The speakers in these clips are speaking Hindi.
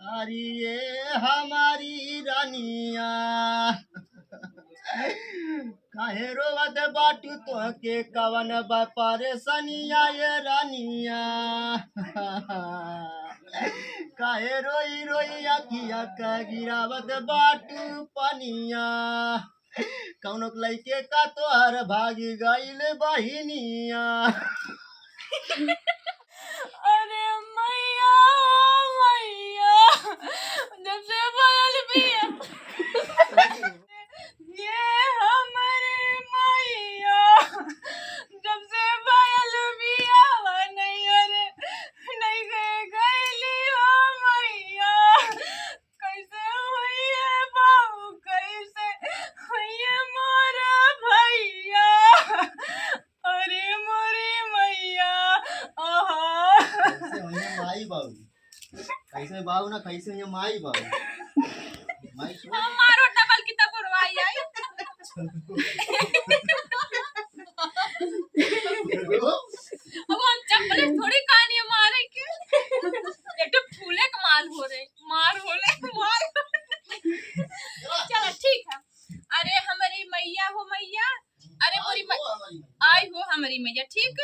अरे ये हमारी रानिया काहे रोवत बाटू तो के कवन बापारे सनिया ये रानिया काहे रोई रोई अखिया का गिरावत बाटू पनिया कौनो लइके का तोहर भागी गईल बहिनिया। अरे मैया मैया जब से पायल पिया ये हमारे मैया जब से पायल पिया नहीं अरे नहीं गईली हो मैया कैसे हुई है बाबू कैसे हुई है मोरा भैया अरे मोरी मैया कैसे होइए माई बाबू कैसे बाबू ना कैसे होइए माई बाबू माई मारो डबल की तब करवाई आई अब हम चप्पल थोड़ी कहानी मारे के एक तो फूले कमाल हो रहे मार हो रहे मार चलो ठीक है। अरे हमारी मैया हो मैया अरे मोरी आई हो हमारी मैया ठीक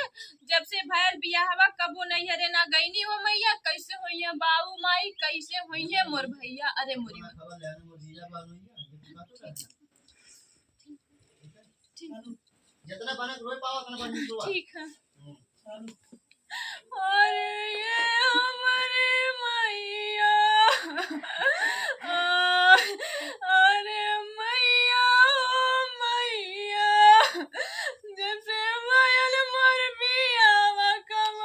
जब से भैल बिया हवा कबो नहीं हरे ना गईनी हो मैया कैसे होई है बाबू माई कैसे होई है मोर भैया अरे मोरी जितना बना रोई पाओ उतना बनी तो ठीक है। अरे ये हमारे मैया अरे मैया मैया जैसे भयल मोर बियावा कब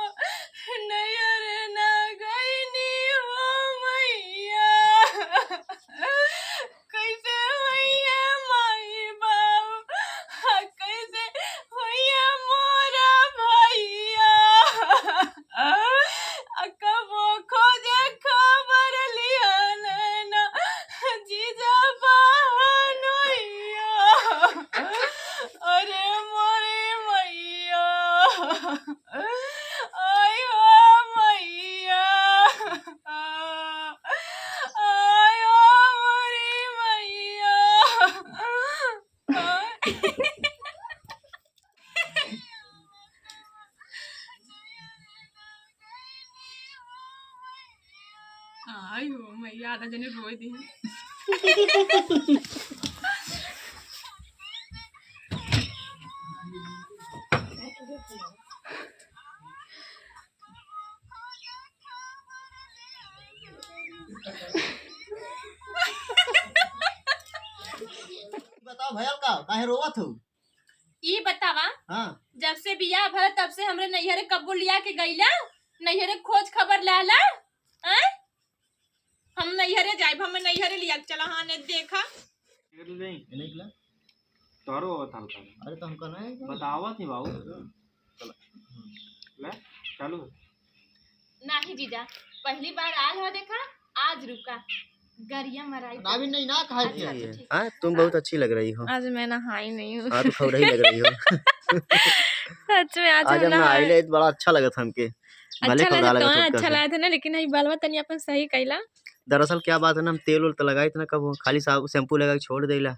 नहीं अरे ना गईनी हो मैया कैसे हुई है माई बाबू कैसे हुई है मोरा भैया कबो खोजे खबर लिया नैना जीजा बहनोइया अरे मोरी मैया आई हो मैया आई हो मोरी मैया आई हो मैया आधा जने रोई दी बताओ भैया का काहे रोवत हो। ई बतावा हां जब से बियाह भरा तब से हमरे नैहरे कब्बो लिया के गईला नैहरे खोज खबर लाला हैं हम नैहरे जाइब हम नैहरे लिया के चला हां ने देखा नहीं निकला तारो बताल का अरे तो हमका नहीं बतावा थी बाबू ले चालू नहीं जीजा पहली बार आल हो देखा आज रुका गरिया मराई नाभी नहीं ना खाए अच्छा, थे ठीक। हां तुम बहुत अच्छी लग रही हो। आज मैं नहाई नहीं हूँ हां तो खौरा ही लग रही हो। सच में आज आज हम आइले बड़ा अच्छा लगा था हमके भले अच्छा खौरा लगा लगा तो अच्छा लगा था ना लेकिन हई बालवा तनी अपन सही कैला दरअसल क्या बात है ना हम तेल उल तो लगाई थे ना कब खाली साबुन शैम्पू लगा के छोड़ देला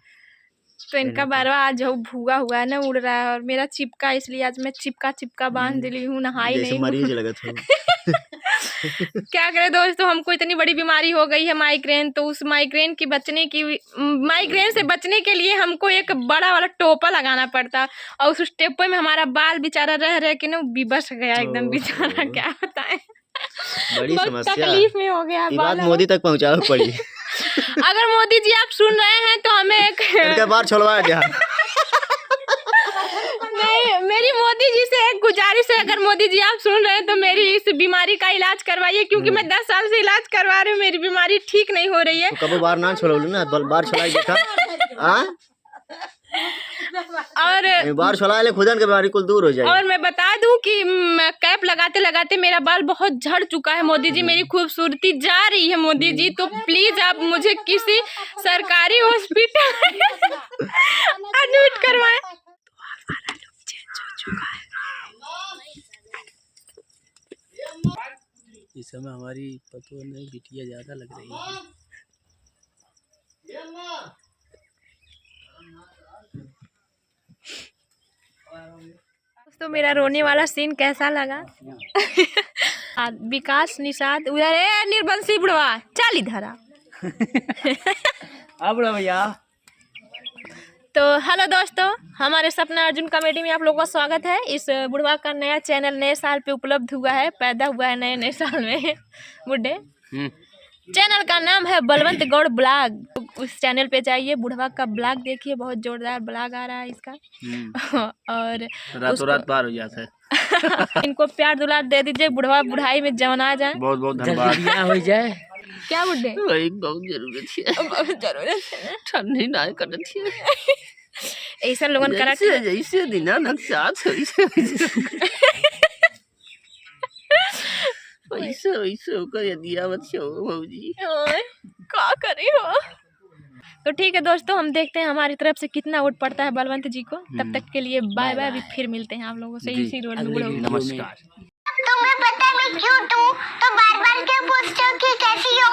तो इनका बारवा आज जो भूगा हुआ है ना उड़ रहा है और मेरा चिपका इसलिए आज मैं चिपका चिपका बांध दिली हूँ नहाई जैसे नहीं मरीज हूँ लगा था। क्या करे दोस्तों हमको इतनी बड़ी बीमारी हो गई है माइग्रेन तो उस माइग्रेन से बचने के लिए हमको एक बड़ा वाला टोपा लगाना पड़ता और उस टोपे में हमारा बाल बेचारा रह रह के ना बिबस गया एकदम बेचारा क्या बताएं बड़ी बहुत समस्या तकलीफ में हो गया ये बाल बात मोदी तक पहुंचाना पड़ी। अगर मोदी जी आप सुन रहे हैं तो हमें एक इनके बार छोड़वा दिया। नहीं मेरी मोदी जी से एक गुजारिश है अगर मोदी जी आप सुन रहे हैं तो मेरी इस बीमारी का इलाज करवाइए क्योंकि मैं 10 साल से इलाज करवा रही हूँ मेरी बीमारी ठीक नहीं हो रही है। तो कबो बार ना छोड़ोलू ना बार छोड़ा देखा हां और बार छोड़ा ले खुदन के बीमारी कुल दूर हो जाए। और मैं बता दूं कि कैप लगाते लगाते मेरा बाल बहुत झड़ चुका है। मोदी जी मेरी खूबसूरती जा रही है मोदी जी तो प्लीज आप मुझे किसी सरकारी हॉस्पिटल एडमिट करवाएं। इस समय हमारी पतों में बिटिया ज़्यादा लग रही है। तो मेरा रोने वाला सीन कैसा लगा? विकास निषाद उधर है, निर्बंसी बुढ़वा चल इधर आ। अब भैया तो हेलो दोस्तों, हमारे सपना अर्जुन कॉमेडी में आप लोगों का स्वागत है। इस बुढ़वा का नया चैनल नए साल पे उपलब्ध हुआ है, पैदा हुआ है नए साल में बुढ़े। चैनल का नाम है बलवंत गौड़ ब्लॉग। उस चैनल पे जाइए, बुढ़वा का ब्लॉग देखिए, बहुत जोरदार ब्लॉग आ रहा है इसका। और रातों रात पार हो जाता है। इनको प्यार दुलार दे दीजिए, बुढ़वा बुढ़ाई में जवना जाए। बहुत बहुत धन्यवाद। हो जाए क्या बुढ़े? वही बहुत जरूरत है, बहुत जरूरत है। ठंडी ना करत है ऐसा लोगन करा जैसे दीनानाथ साथ वैसे वैसे होकर दिया मत छो भौजी। क्या करी हो? तो ठीक है दोस्तों, हम देखते हैं हमारी तरफ से कितना वोट पड़ता है बलवंत जी को। तब तक के लिए बाय बाय। भी फिर मिलते हैं आप लोगों से इसी रोड में। नमस्कार। तुम्हें पता मैं क्यों तो बार बार क्यों पूछते हो कि कैसी हो?